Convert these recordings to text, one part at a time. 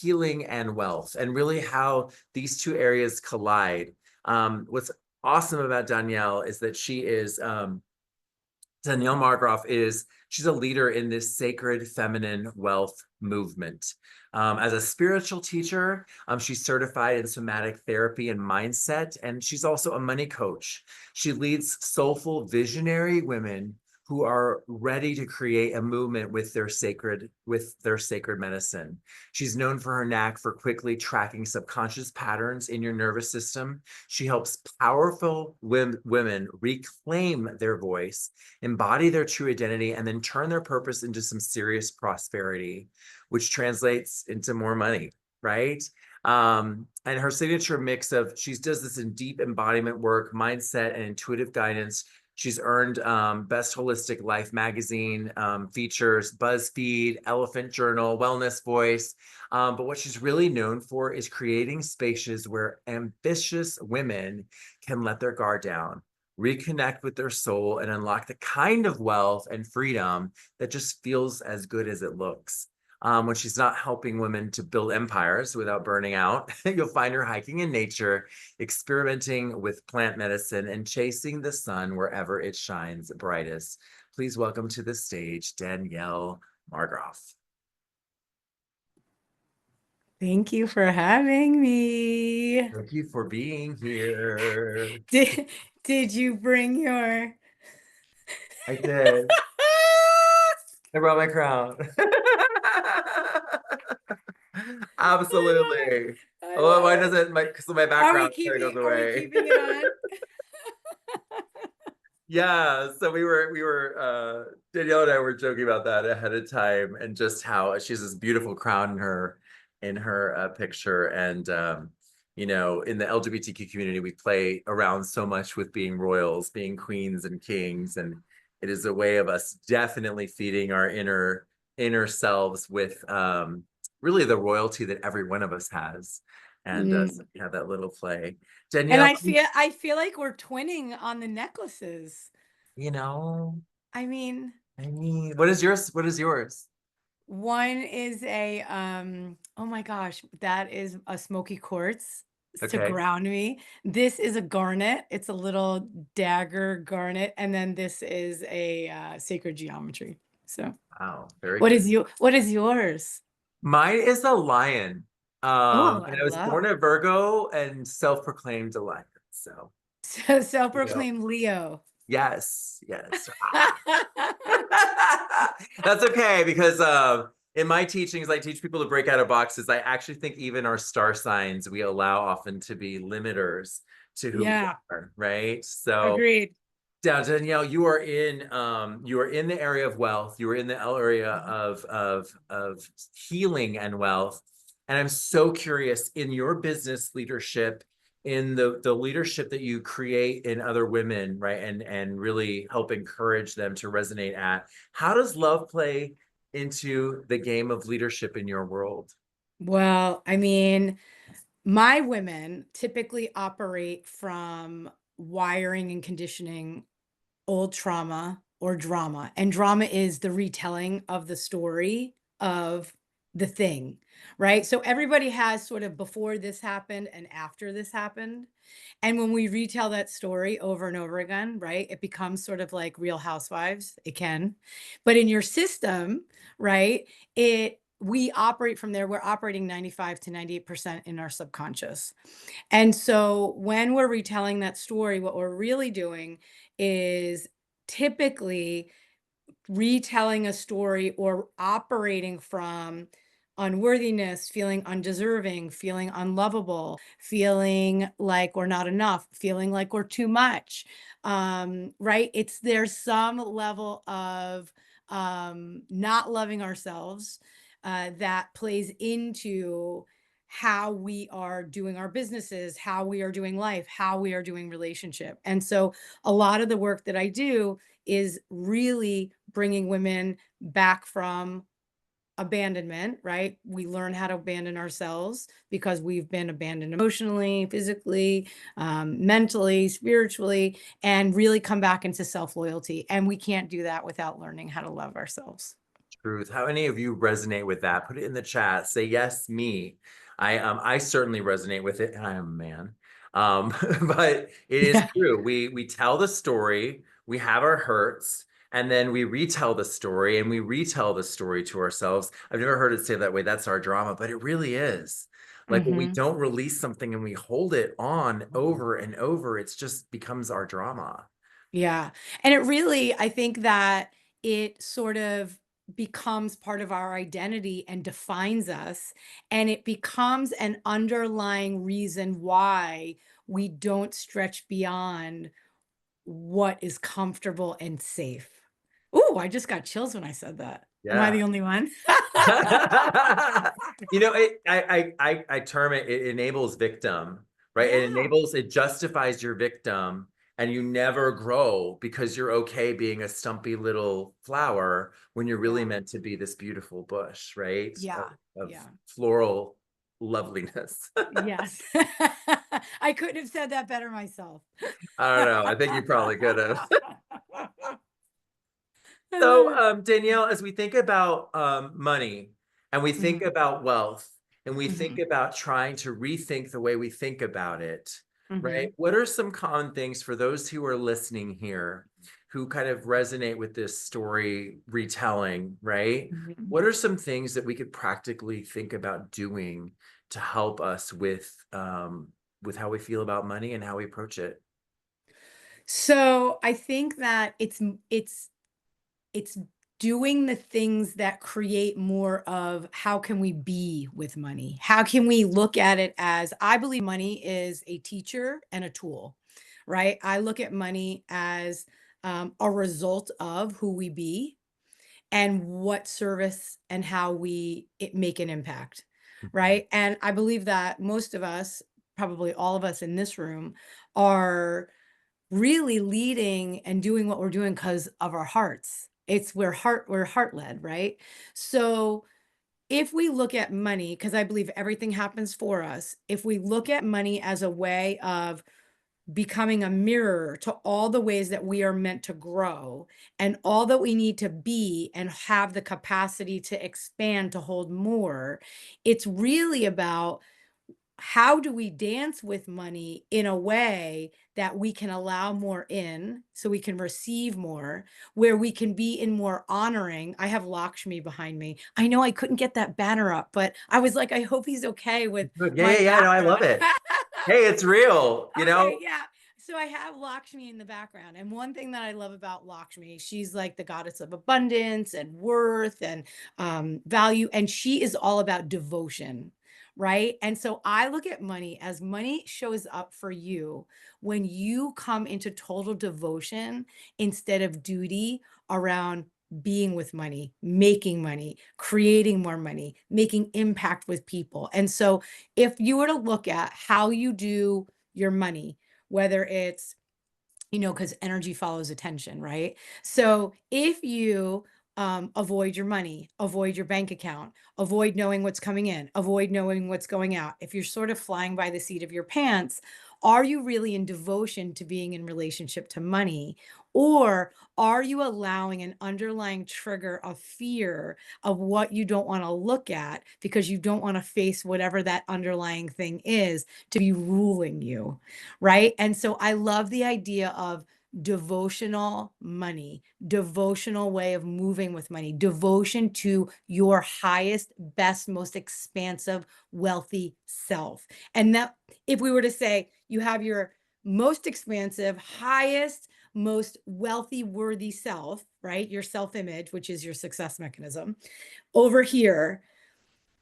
healing and wealth, and really how these two areas collide. What's awesome about Danielle is that Danielle Marggraf she's a leader in this sacred feminine wealth movement. As a spiritual teacher, she's certified in somatic therapy and mindset, and she's also a money coach. She leads soulful, visionary women who are ready to create a movement with their sacred medicine. She's known for her knack for quickly tracking subconscious patterns in your nervous system. She helps powerful women reclaim their voice, embody their true identity, and then turn their purpose into some serious prosperity, which translates into more money, right? And her signature mix of, she does this in deep embodiment work, mindset, and intuitive guidance. She's earned Best Holistic Life magazine features, BuzzFeed, Elephant Journal, Wellness Voice. But what she's really known for is creating spaces where ambitious women can let their guard down, reconnect with their soul, and unlock the kind of wealth and freedom that just feels as good as it looks. When she's not helping women to build empires without burning out, you'll find her hiking in nature, experimenting with plant medicine, and chasing the sun wherever it shines brightest. Please welcome to the stage, Danielle Marggraf. Thank you for having me. Thank you for being here. Did you bring your... I did. I brought my crown. Absolutely. Oh, why doesn't because my background kind of goes away. Are we keeping it on? Yeah, so Danielle and I were joking about that ahead of time, and just how she has this beautiful crown in her picture. And you know, in the LGBTQ community, we play around so much with being royals, being queens and kings, and it is a way of us definitely feeding our inner selves with really the royalty that every one of us has. And so we have that little play. Danielle, And I feel like we're twinning on the necklaces. you know, I mean, what is yours? What is yours? one is a oh my gosh, that is a smoky quartz to Okay. ground me. This is a garnet. It's a little dagger garnet, and then this is a sacred geometry. So, Wow, very good. what is yours? Mine is a lion. Oh, I And I was born love. a Virgo and self-proclaimed a lion. So, So you know, self-proclaimed Leo. yes, yes. That's okay, because in my teachings, I teach people to break out of boxes. I actually think even our star signs we allow often to be limiters to who we Yeah, are, right? So, agreed. yeah, Danielle, you are in the area of wealth. You are in the area of healing and wealth. And I'm so curious, in your business leadership, in the leadership that you create in other women, right? And really help encourage them to resonate at, how does love play into the game of leadership in your world? Well, I mean, my women typically operate from wiring and conditioning, old trauma or drama. And drama is the retelling of the story of the thing, right? So everybody has sort of before this happened and after this happened. And when we retell that story over and over again, right, it becomes sort of like Real Housewives. It can. But in your system, right, we operate from there. We're operating 95 to 98% in our subconscious. And so when we're retelling that story, what we're really doing is typically retelling a story or operating from unworthiness, feeling undeserving, feeling unlovable, feeling like we're not enough, feeling like we're too much. Right? There's some level of not loving ourselves that plays into how we are doing our businesses, how we are doing life, how we are doing relationship. And so a lot of the work that I do is really bringing women back from abandonment, right? We learn how to abandon ourselves because we've been abandoned emotionally, physically, mentally, spiritually, and really come back into self-loyalty. And we can't do that without learning how to love ourselves. truth. How many of you resonate with that? Put it in the chat. Say yes, me. I certainly resonate with it, and I am a man. But it is true. We tell the story, we have our hurts, and then we retell the story and we retell the story to ourselves. I've never heard it say that way. That's our drama, but it really is. Like when we Mhm. don't release something and we hold it on over and over, it's just becomes our drama. Yeah. And it really, I think that it sort of becomes part of our identity and defines us. And it becomes an underlying reason why we don't stretch beyond what is comfortable and safe. Ooh, I just got chills when I said that. Am I Yeah. the only one? I term it, it enables victim, right? Yeah. It justifies your victim, and you never grow because you're okay being a stumpy little flower when you're really Yeah. meant to be this beautiful bush, right? Yeah. Of Yeah. floral loveliness. Yes. I couldn't have said that better myself. I don't know. I think you probably could have. I love So, it. Danielle, as we think about money and we think Mhm, about wealth and we think mhm, about trying to rethink the way we think about it, right? mhm, What are some common things for those who are listening here who kind of resonate with this story retelling, right? mhm. What are some things that we could practically think about doing to help us with how we feel about money and how we approach it? So, I think that it's doing the things that create more of how can we be with money? How can we look at it as I believe money is a teacher and a tool, right? I look at money as a result of who we be and what service and how we make an impact, right? And I believe that most of us, probably all of us in this room, are really leading and doing what we're doing because of our hearts. It's we're heart led, right? So if we look at money, because I believe everything happens for us, if we look at money as a way of becoming a mirror to all the ways that we are meant to grow and all that we need to be and have the capacity to expand to hold more, it's really about how do we dance with money in a way that we can allow more in so we can receive more, where we can be in more honoring. I have Lakshmi behind me. I know I couldn't get that banner up, but I was like, I hope he's okay with Good. Yeah, my yeah, yeah. No, I love background. it. Hey, it's real, you Okay, know? yeah. So I have Lakshmi in the background. And one thing that I love about Lakshmi, she's like the goddess of abundance and worth and value. And she is all about devotion, right? And so I look at money as money shows up for you when you come into total devotion instead of duty around being with money, creating more money, making impact with people. And so if you were to look at how you do your money, whether it's, because energy follows attention, right? So if you avoid your money, avoid your bank account, avoid knowing what's coming in, avoid knowing what's going out, if you're sort of flying by the seat of your pants, are you really in devotion to being in relationship to money? Or are you allowing an underlying trigger of fear of what you don't want to look at because you don't want to face whatever that underlying thing is to be ruling you? Right. And so I love the idea of devotional money, devotional way of moving with money, devotion to your highest, best, most expansive, wealthy self. And that if we were to say you have your most expansive, highest, most wealthy, worthy self, right? Your self image, which is your success mechanism over here,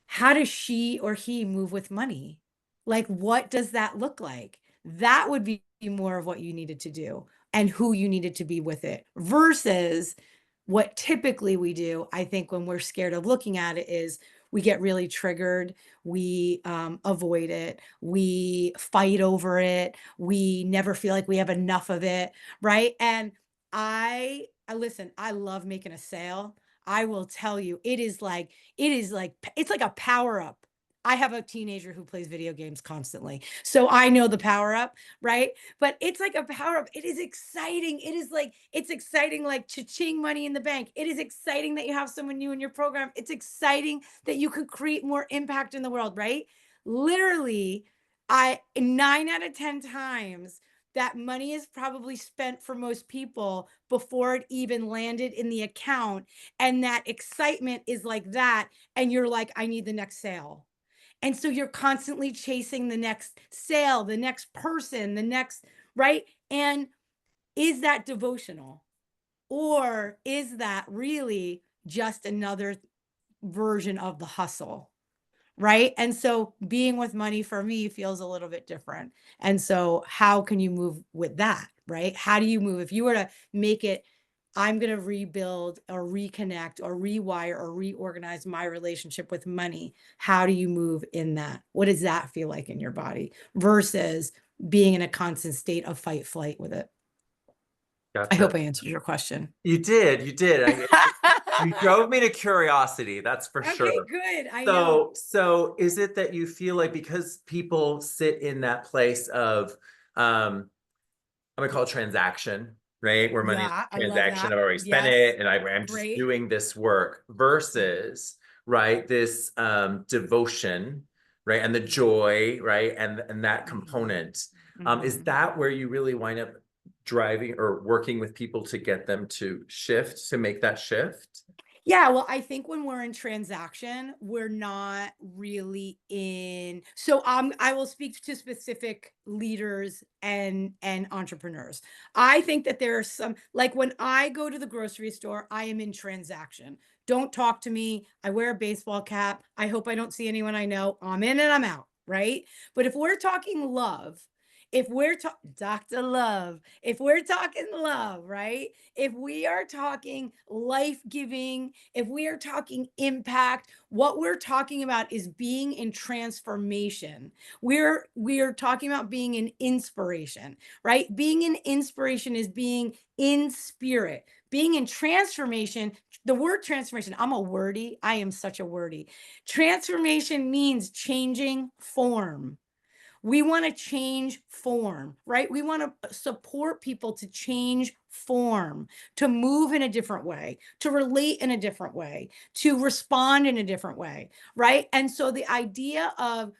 how does she or he move with money? Like, what does that look like? That would be more of what you needed to do and who you needed to be with it versus what typically we do. I think when we're scared of looking at it is we get really triggered, we avoid it, we fight over it, we never feel like we have enough of it, right? And I listen, I love making a sale. I will tell you, it's like a power up. I have a teenager who plays video games constantly. So I know the power up, right? But it's like a power up. It is exciting. It is like, it's exciting, like cha-ching money in the bank. It is exciting that you have someone new in your program. It's exciting that you could create more impact in the world, right? Literally, 9 out of 10 times that money is probably spent for most people before it even landed in the account. And that excitement is like that. And you're like, I need the next sale. And so you're constantly chasing the next sale, the next person, the next, right? And is that devotional? Or is that really just another version of the hustle? Right. And so being with money for me feels a little bit different. And so, how can you move with that? Right. How do you move? If you were to make it, I'm going to rebuild or reconnect or rewire or reorganize my relationship with money. How do you move in that? What does that feel like in your body versus being in a constant state of fight, flight with it? I Gotcha. hope I answered your question. You did, you did. You drove me to curiosity, that's for Okay, sure. good. I know. So is it that you feel like because people sit in that place of, I'm gonna call it transaction, right? Where money is Yeah, I a love transaction, that. I've already spent Yes. it, and I'm just Great. doing this work versus, right, this devotion, right, and the joy, right, and that Mhm. component. Is Mhm. that where you really wind up driving or working with people to get them to shift, to make that shift? Yeah, well, I think when we're in transaction, we're not really in. So I will speak to specific leaders and entrepreneurs. I think that there are some, like when I go to the grocery store, I am in transaction. Don't talk to me. I wear a baseball cap. I hope I don't see anyone I know. I'm in and I'm out, right? But if we're talking love, if we're talking Dr. Love, if we're talking love, right? If we are talking life giving, if we are talking impact, what we're talking about is being in transformation. We're talking about being in inspiration, right? Being in inspiration is being in spirit. Being in transformation, the word transformation, I'm a wordy. I am such a wordy. Transformation means changing form. We want to change form, right? We want to support people to change form, to move in a different way, to relate in a different way, to respond in a different way, right? And so the idea of,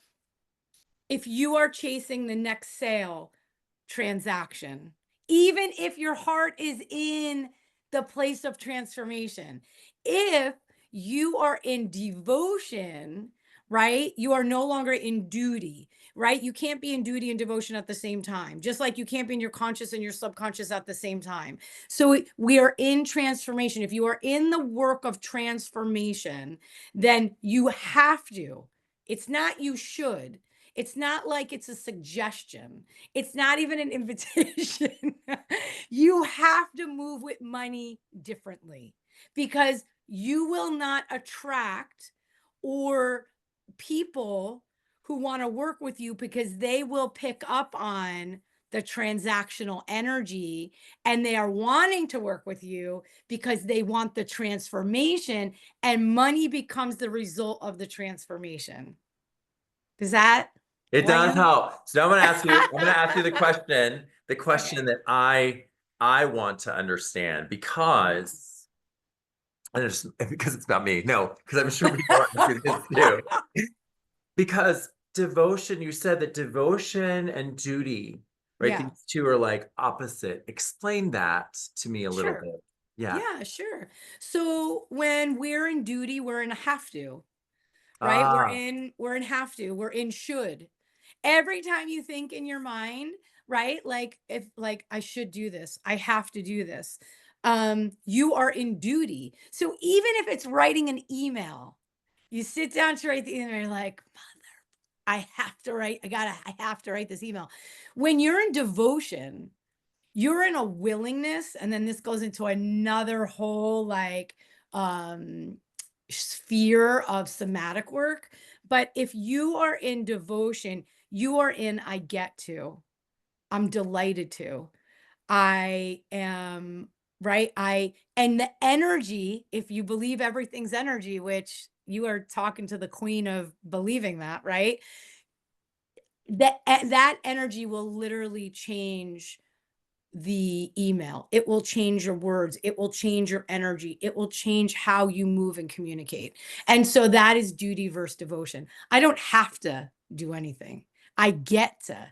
if you are chasing the next sale transaction, even if your heart is in the place of transformation, if you are in devotion, right? You are no longer in duty, right? You can't be in duty and devotion at the same time, just like you can't be in your conscious and your subconscious at the same time. So we are in transformation. If you are in the work of transformation, then you have to. It's not you should. It's not like it's a suggestion. It's not even an invitation. You have to move with money differently because you will not attract or people who want to work with you because they will pick up on the transactional energy and they are wanting to work with you because they want the transformation, and money becomes the result of the transformation. Does that It does land? help. So now I'm gonna ask you the question Okay. that I want to understand Yeah. because and it's because it's not me. No, because I'm sure people are asking this too. Because devotion, you said that devotion and duty, right? Yeah. These two are like opposite. Explain that to me a little Sure. bit. Yeah. Yeah, sure. So when we're in duty, we're in a have to, right? Ah, We're in have to, we're in should. Every time you think in your mind, right? Like if like I should do this, I have to do this. You are in duty. So even if it's writing an email, you sit down to write the email, you're like, I have to write, I have to write this email. When you're in devotion, you're in a willingness, and then this goes into another whole like um sphere of somatic work. But if you are in devotion, you are in I get to, I'm delighted to, I am, right? I, and the energy, if you believe everything's energy, which you are talking to the queen of believing that, right? That energy will literally change the email. It will change your words. It will change your energy. It will change how you move and communicate. And so that is duty versus devotion. I don't have to do anything. I get to.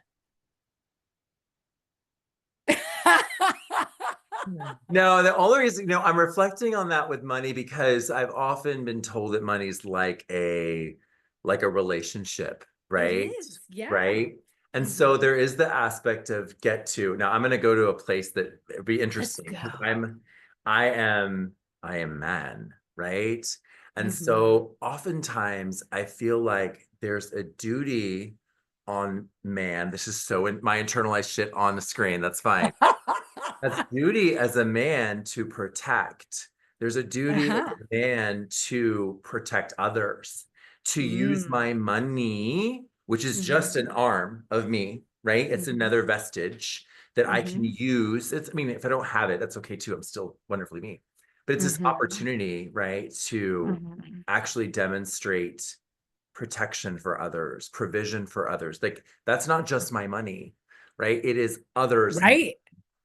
No, the only reason, I'm reflecting on that with money because I've often been told that money's like a relationship, It right? is. Yeah. Right. And so Mhm. there is the aspect of get to. Now I'm going to go to a place that would be Let's interesting go. because I am, I am man, right? And Mhm. so oftentimes I feel like there's a duty on man. This is so in my internalized shit on the screen. That's fine as duty as a man to protect. There's a duty as Uh-huh. a man to protect others, to use Mm. my money, which is just Mhm. an arm of me, right? It's Mhm. another vestige that I can Mhm. use. I mean, if I don't have it, that's okay too. I'm still wonderfully me. But it's this Mhm. opportunity, right, to Mhm. actually demonstrate protection for others, provision for others. Like that's not just my money, right? It is others' Right.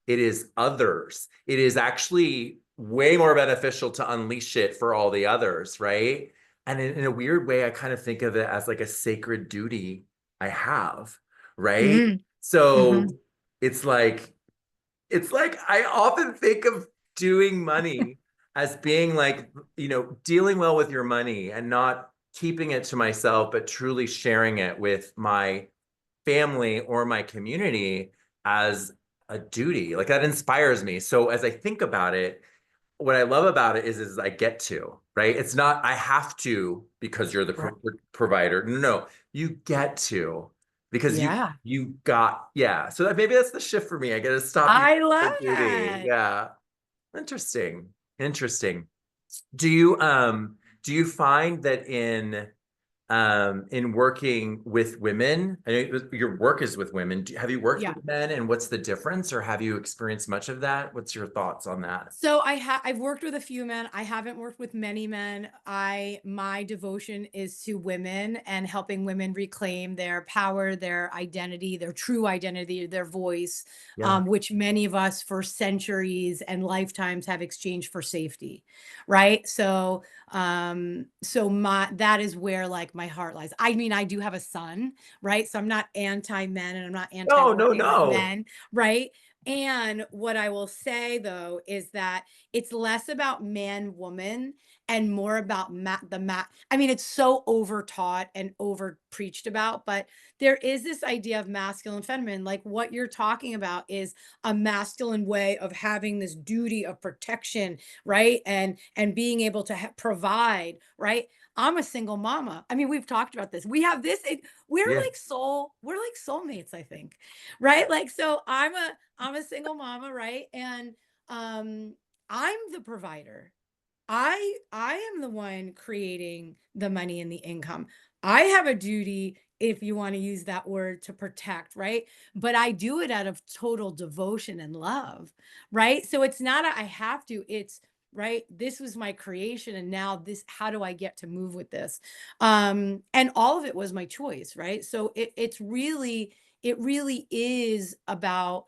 it is others. It is actually way more beneficial to unleash it for all the others, right? And in a weird way, I kind of think of it as like a sacred duty I have, right? Mm. So Mhm. it's like it's like I often think of doing money as being like, dealing well with your money and not keeping it to myself, but truly sharing it with my family or my community as a duty. Like that inspires me. So as I think about it, what I love about it is I get to, right? It's not I have to because you're the Right. provider. No, no, you get to because Yeah. you got, yeah. So that maybe that's the shift for me. I got to stop using I the love duty. that. Yeah. Interesting. Interesting. Do you find that in working with women, I know your work is with women. Have you worked Yeah. with men and what's the difference or have you experienced much of that? What's your thoughts on that? So I've worked with a few men. I haven't worked with many men. My devotion is to women and helping women reclaim their power, their identity, their true identity, their voice, Yeah. which many of us for centuries and lifetimes have exchanged for safety, right? So my that is where like my heart lies. I mean, I do have a son, right? So I'm not anti men and I'm not anti No, no, working with no. men, right? And what I will say though is that it's less about man woman and more about I mean it's so over taught and over preached about, but there is this idea of masculine feminine. Like what you're talking about is a masculine way of having this duty of protection, right? And being able to provide, right? I'm a single mama. I mean, we've talked about this. We have this Yeah. we're like soulmates, I think. Right? Like so I'm a single mama, right? And um I'm the provider. I am the one creating the money and the income. I have a duty, if you want to use that word, to protect, right? But I do it out of total devotion and love, right? So it's not I have to, it's right. This was my creation and now this how do I get to move with this? And all of it was my choice, right? So it really is about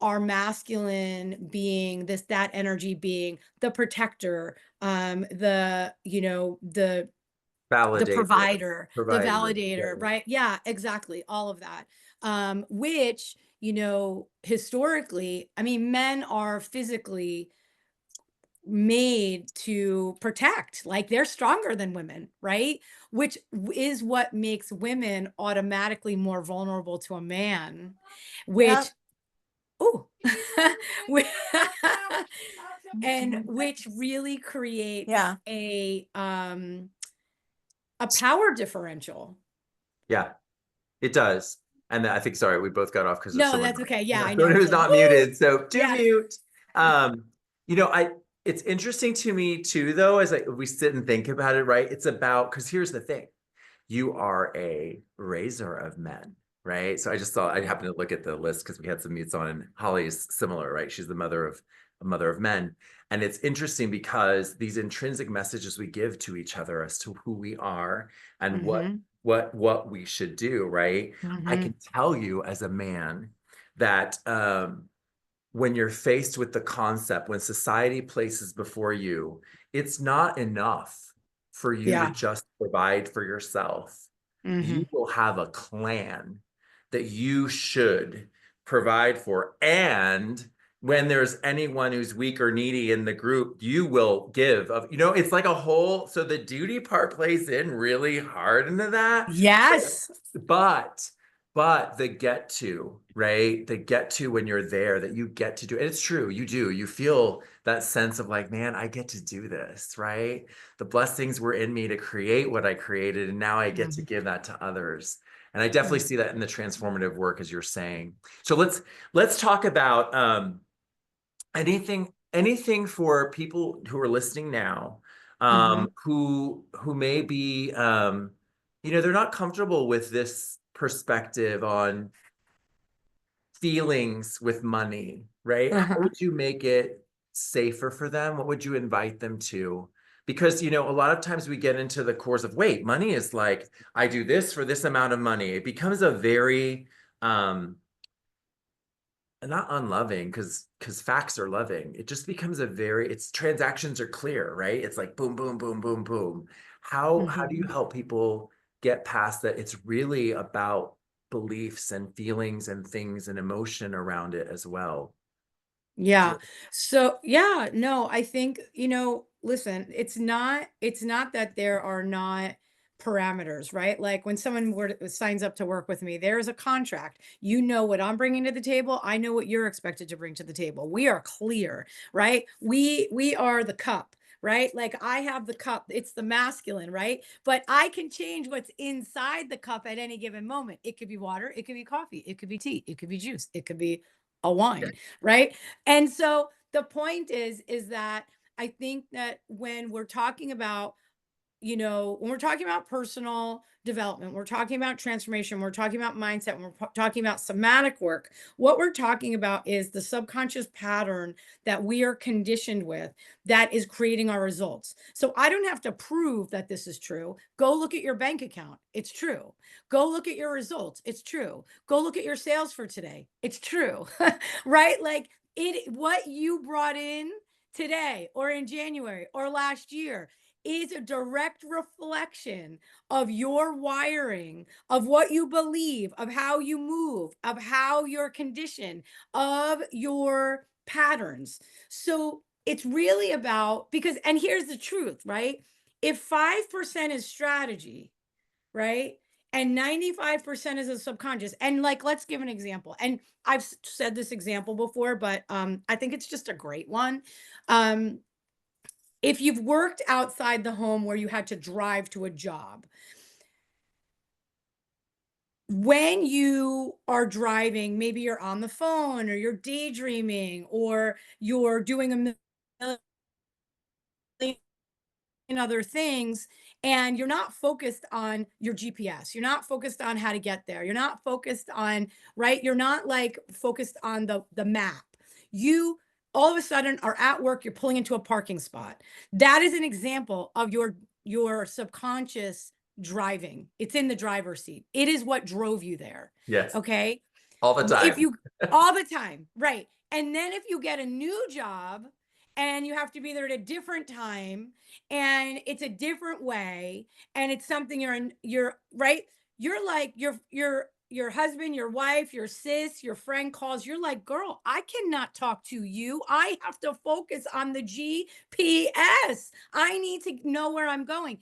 our masculine being that energy being the protector, the Validator, provider, the provider. Yeah. validator, right? Yeah, exactly, all of that. Which, historically, I mean, men are physically made to protect, like they're stronger than women, right? Which is what makes women automatically more vulnerable to a man, which Yep. oh, Whi and which really creates Yeah. a power differential. Yeah, it does. And I think, sorry, we both got off because of No, someone, that's okay. Yeah, I know. someone It's who's like, not "Woo!" muted. So do Yes. mute. Um, it's interesting to me too, though, as we sit and think about it, right? It's about, because here's the thing. You are a raiser of men, right? So I just thought I happened to look at the list because we had some mutes on, and Holly's similar, right? She's the mother of a mother of men. And it's interesting because these intrinsic messages we give to each other as to who we are and Mhm. what we should do, right? I Mhm. can tell you as a man that when you're faced with the concept, when society places before you, it's not enough for you to Yeah. just provide for yourself. You Mhm. will have a clan that you should provide for. And when there's anyone who's weak or needy in the group, you will give of, it's like a whole, so the duty part plays in really hard into that. Yes. But but the get to, right? The get to when you're there, that you get to do, and it's true, you do. You feel that sense of like, man, I get to do this, right? The blessings were in me to create what I created, and now I get to Mhm. give that to others. And I definitely Mhm. see that in the transformative work, as you're saying. So let's talk about anything for people who are listening now, Mhm. who may be they're not comfortable with this perspective on feelings with money, right? How Uh-huh. would you make it safer for them? What would you invite them to? Because, a lot of times we get into the course of, wait, money is like, I do this for this amount of money. It becomes a very not unloving, because facts are loving. It just becomes it's transactions are clear, right? It's like boom, boom, boom, boom, boom. How do you Mhm. help people get past that? It's really about beliefs and feelings and things and emotion around it as well. Yeah. So, yeah, no, I think, listen, it's not that there are not parameters, right? Like when someone signs up to work with me, there's a contract. You know what I'm bringing to the table. I know what you're expected to bring to the table. We are clear, right? We are the cup, right? Like I have the cup. It's the masculine, right? But I can change what's inside the cup at any given moment. It could be water, it could be coffee, it could be tea, it could be juice, it could be a Yeah. wine, right? And so the point is that I think that when we're talking about, when we're talking about personal development, we're talking about transformation, we're talking about mindset, when we're talking about somatic work, what we're talking about is the subconscious pattern that we are conditioned with that is creating our results. So I don't have to prove that this is true. Go look at your bank account. It's true. Go look at your results. It's true. Go look at your sales for today. It's true. Right? Like what you brought in today or in January or last year is a direct reflection of your wiring, of what you believe, of how you move, of how you're conditioned, of your patterns. So it's really about and here's the truth, right? If 5% is strategy, right? And 95% is a subconscious. And like, let's give an example. And I've said this example before, but I think it's just a great one. Um, if you've worked outside the home where you had to drive to a job, when you are driving, maybe you're on the phone or you're daydreaming or you're doing a million other things and you're not focused on your GPS. You're not focused on how to get there. You're not focused on, right? You're not like focused on the map. You all of a sudden are at work, you're pulling into a parking spot. That is an example of your subconscious driving. It's in the driver's seat. It is what drove you there. Yes, Okay? all the If time. you all the time, right. And then if you get a new job and you have to be there at a different time and it's a different way and it's something you're right, you're like your husband, your wife, your sis, your friend calls, you're like, girl, I cannot talk to you. I have to focus on the GPS. I need to know where I'm going.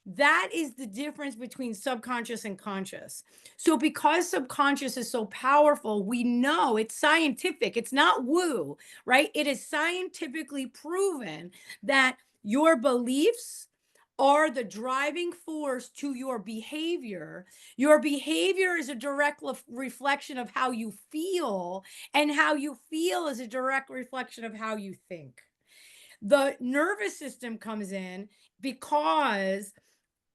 That is the difference between subconscious and conscious. So, because subconscious is so powerful, we know it's scientific, it's not woo, right? It is scientifically proven that your beliefs are the driving force to your behavior. Your behavior is a direct reflection of how you feel, and how you feel is a direct reflection of how you think. The nervous system comes in because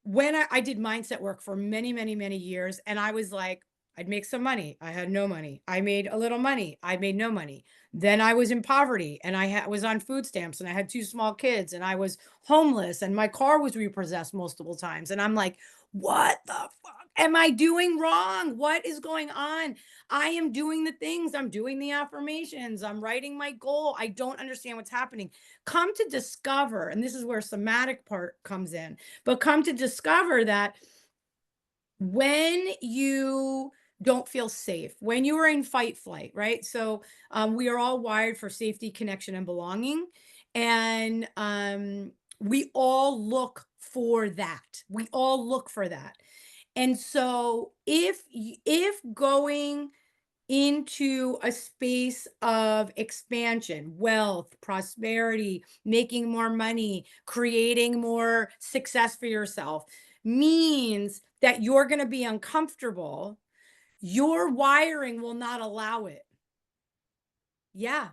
when I did mindset work for many, many, many years, and I was like, I'd make some money. I had no money. I made a little money. I made no money. Then I was in poverty and was on food stamps and I had 2 small kids and I was homeless and my car was repossessed multiple times. And I'm like, what the fuck am I doing wrong? What is going on? I am doing the things. I'm doing the affirmations. I'm writing my goal. I don't understand what's happening. Come to discover, and this is where somatic part comes in, but come to discover that when you don't feel safe, when you are in fight flight, right? So we are all wired for safety, connection, and belonging. And we all look for that. We all look for that. And so if going into a space of expansion, wealth, prosperity, making more money, creating more success for yourself means that you're going to be uncomfortable, your wiring will not allow it. Yeah,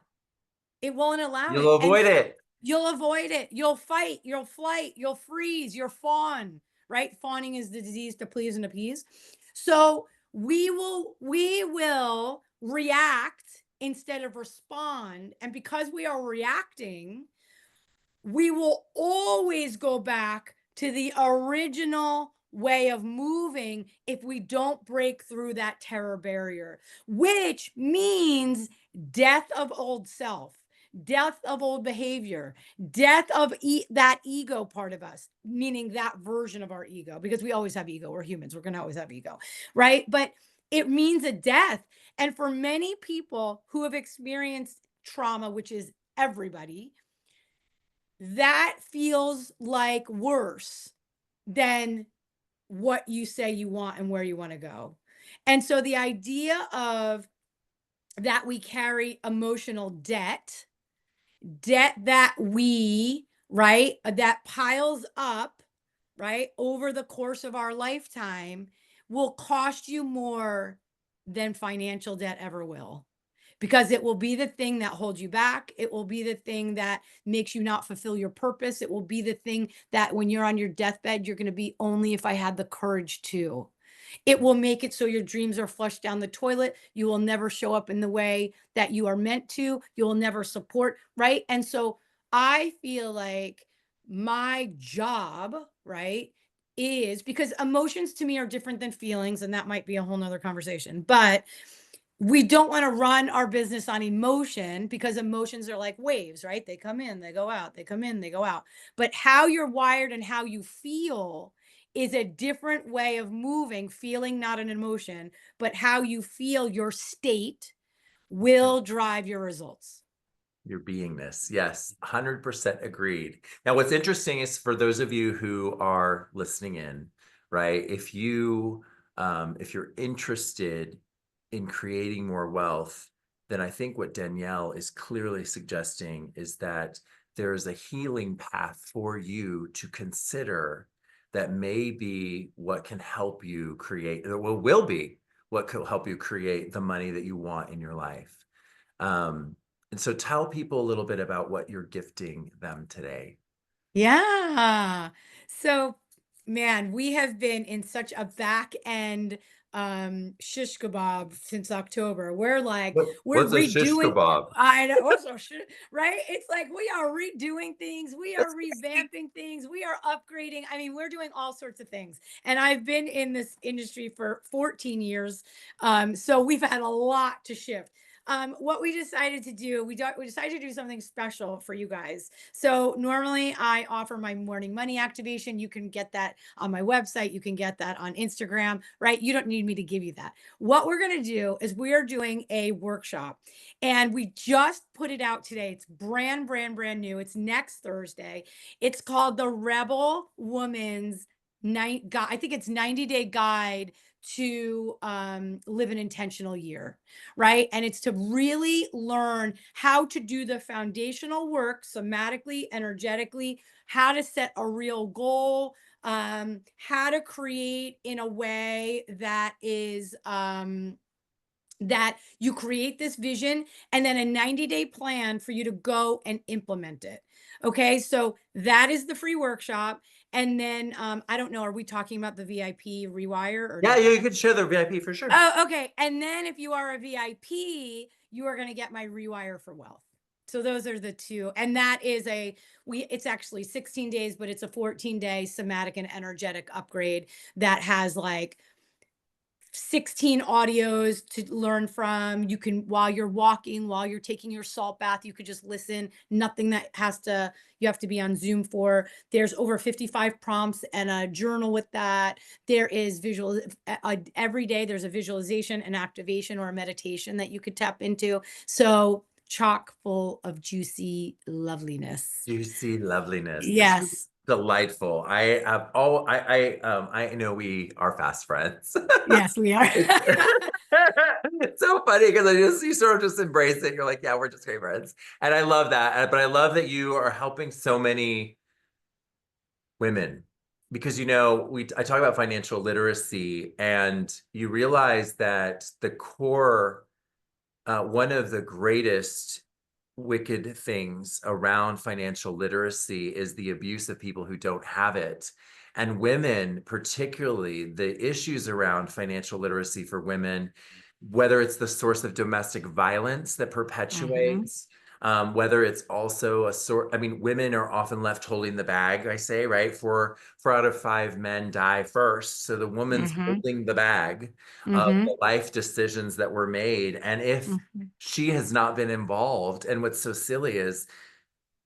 it won't allow it. You'll And avoid so it. you'll avoid it. You'll fight, you'll flight, you'll freeze, you'll fawn, right? Fawning is the disease to please and appease. So we will react instead of respond. And because we are reacting, we will always go back to the original way of moving if we don't break through that terror barrier, which means death of old self, death of old behavior, death of that ego part of us, meaning that version of our ego, because we always have ego. We're humans. We're going to always have ego, right? But it means a death. And for many people who have experienced trauma, which is everybody, that feels like worse than what you say you want and where you want to go. And so the idea of that we carry emotional debt that we, right, that piles up, right, over the course of our lifetime will cost you more than financial debt ever will, because it will be the thing that holds you back. It will be the thing that makes you not fulfill your purpose. It will be the thing that when you're on your deathbed, you're going to be only if I had the courage to. It will make it so your dreams are flushed down the toilet. You will never show up in the way that you are meant to. You will never support, right? And so I feel like my job, right, is because emotions to me are different than feelings, and that might be a whole nother conversation. But we don't want to run our business on emotion because emotions are like waves, right? They come in, they go out, they come in, they go out. But how you're wired and how you feel is a different way of moving, feeling not an emotion, but how you feel, your state will drive your results. Your beingness. Yes, 100% agreed. Now, what's interesting is for those of you who are listening in, right? If you're interested in creating more wealth, then I think what Danielle is clearly suggesting is that there is a healing path for you to consider that may be what can help you create, or will be what could help you create the money that you want in your life. And so tell people a little bit about what you're gifting them today. Yeah. So, man, we have been in such a back end shish kebab since October. We're What's a shish redoing. kebab? I know also right? It's like we are redoing things, we are That's revamping things, we are upgrading. I mean, we're doing all sorts of things. And I've been in this industry for 14 years. So we've had a lot to shift. What we decided to do, we decided to do something special for you guys. So normally I offer my morning money activation. You can get that on my website. You can get that on Instagram, right? You don't need me to give you that. What we're going to do is we are doing a workshop and we just put it out today. It's brand new. It's next Thursday. It's called the Rebel Woman's Night Guide. I think it's 90-day guide to live an intentional year, right? And it's to really learn how to do the foundational work somatically, energetically, how to set a real goal, how to create in a way that is that you create this vision and then a 90-day plan for you to go and implement it. Okay, so that is the free workshop. And then I don't know, are we talking about the VIP rewire or Yeah, no? you could share the VIP for sure. Oh, okay. And then if you are a VIP, you are going to get my rewire for wealth. So those are the two. And that is it's actually 16 days, but it's a 14-day somatic and energetic upgrade that has like 16 audios to learn from. You can, while you're walking, while you're taking your salt bath, you could just listen. Nothing that you have to be on Zoom for. There's over 55 prompts and a journal with that. There is every day there's a visualization, an activation, or a meditation that you could tap into. So chock full of juicy loveliness. Juicy loveliness. This is Yes. delightful. I know we are fast friends. Yes, we are. It's, it's so funny because you sort of just embrace it. You're like, yeah, we're just great friends. And I love that. But I love that you are helping so many women because I talk about financial literacy, and you realize that the core, one of the greatest wicked things around financial literacy is the abuse of people who don't have it. And women, particularly, the issues around financial literacy for women, whether it's the source of domestic violence that Mm-hmm. perpetuates, whether it's also women are often left holding the bag, I say, right? Four out of five men die first. So the woman's Mm-hmm. holding the bag of Mm-hmm. the life decisions that were made. And if Mm-hmm. she has not been involved, and what's so silly is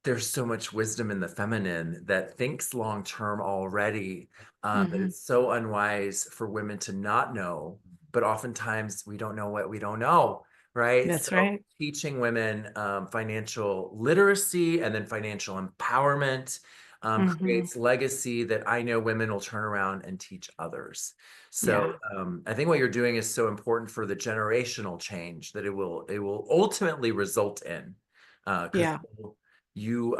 there's so much wisdom in the feminine that thinks long term already, that Mm-hmm. it's so unwise for women to not know. But oftentimes we don't know what we don't know, right? That's So right. teaching women financial literacy and then financial empowerment Mm-hmm. creates legacy that I know women will turn around and teach others. So Yeah. I think what you're doing is so important for the generational change that it will ultimately result in, because Yeah. you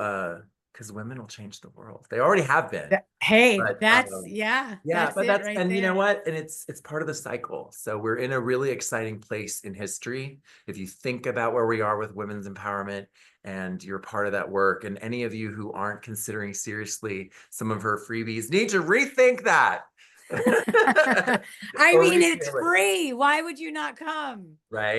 because women will change the world. They already have been. Hey, But yeah, that's but it that's, right and you know there. what? And it's part of the cycle. So we're in a really exciting place in history. If you think about where we are with women's empowerment, and you're part of that work, and any of you who aren't considering seriously some of her freebies need to rethink that. I Or mean, it's refeel it, free. Why would you not come? right?